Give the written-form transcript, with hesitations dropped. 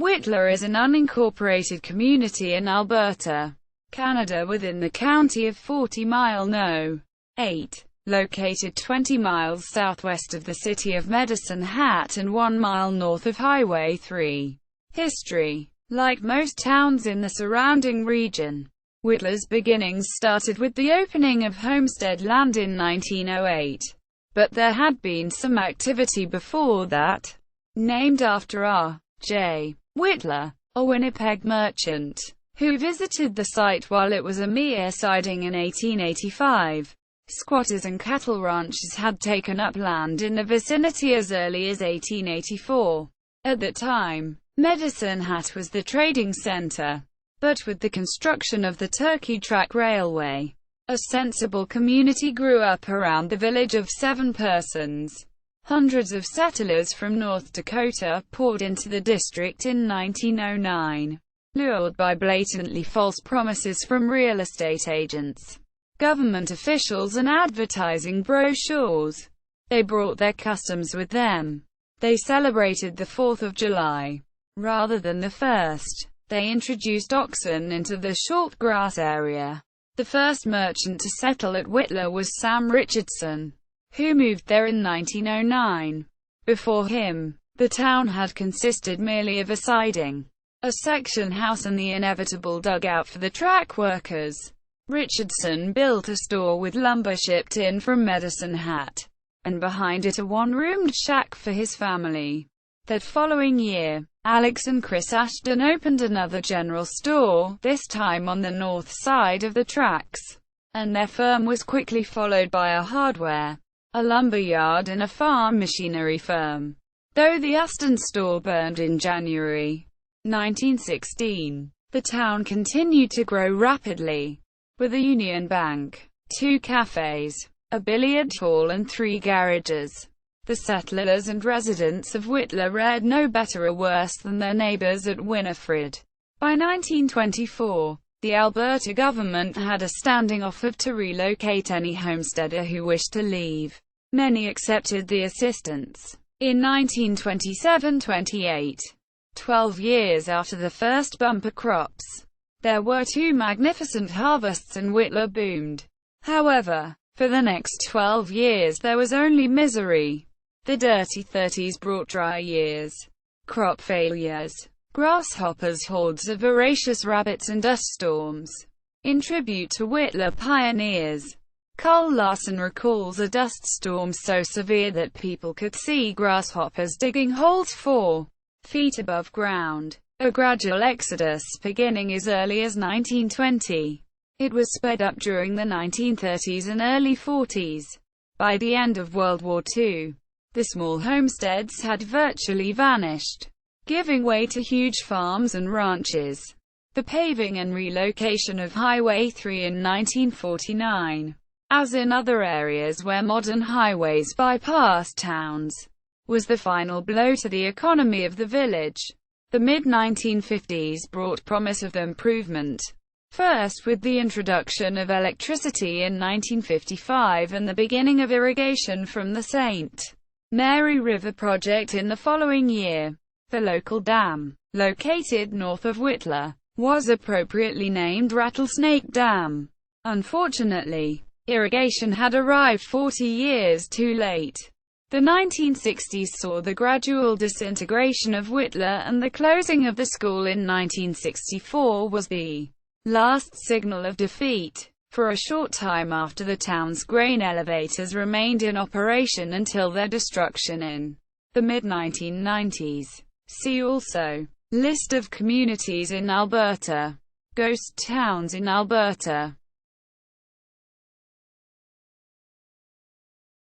Whitla is an unincorporated community in Alberta, Canada within the county of 40 Mile No. 8, located 20 miles southwest of the city of Medicine Hat and 1 mile north of Highway 3. History. Like most towns in the surrounding region, Whitla's beginnings started with the opening of homestead land in 1908. But there had been some activity before that. Named after R.J. Whitla, a Winnipeg merchant, who visited the site while it was a mere siding in 1885. Squatters and cattle ranchers had taken up land in the vicinity as early as 1884. At that time, Medicine Hat was the trading center. But with the construction of the Turkey Track Railway, a sensible community grew up around the village of 7 persons. Hundreds of settlers from North Dakota poured into the district in 1909, lured by blatantly false promises from real estate agents, government officials and advertising brochures. They brought their customs with them. They celebrated the 4th of July, rather than the 1st. They introduced oxen into the short grass area. The first merchant to settle at Whitla was Sam Richardson, who moved there in 1909. Before him, the town had consisted merely of a siding, a section house and the inevitable dugout for the track workers. Richardson built a store with lumber shipped in from Medicine Hat, and behind it a one-roomed shack for his family. That following year, Alex and Chris Ashton opened another general store, this time on the north side of the tracks, and their firm was quickly followed by a hardware, a lumber yard and a farm machinery firm. Though the Aston store burned in January 1916, the town continued to grow rapidly, with a Union Bank, 2 cafes, a billiard hall and 3 garages. The settlers and residents of Whitla fared no better or worse than their neighbors at Winifred. By 1924, the Alberta government had a standing offer to relocate any homesteader who wished to leave. Many accepted the assistance. In 1927-28, 12 years after the first bumper crops, there were 2 magnificent harvests and Whitla boomed. However, for the next 12 years there was only misery. The dirty 30s brought dry years, crop failures, grasshoppers, hordes of voracious rabbits and dust storms. In tribute to Whitla pioneers, Carl Larson recalls a dust storm so severe that people could see grasshoppers digging holes 4 feet above ground. A gradual exodus beginning as early as 1920. It was sped up during the 1930s and early 40s. By the end of World War II, the small homesteads had virtually vanished, giving way to huge farms and ranches. The paving and relocation of Highway 3 in 1949, as in other areas where modern highways bypass towns, was the final blow to the economy of the village. The mid-1950s brought promise of improvement. First with the introduction of electricity in 1955 and the beginning of irrigation from the St. Mary River project in the following year. The local dam, located north of Whitla, was appropriately named Rattlesnake Dam. Unfortunately, irrigation had arrived 40 years too late. The 1960s saw the gradual disintegration of Whitla, and the closing of the school in 1964 was the last signal of defeat. For a short time after, the town's grain elevators remained in operation until their destruction in the mid-1990s. See also: List of communities in Alberta. Ghost towns in Alberta.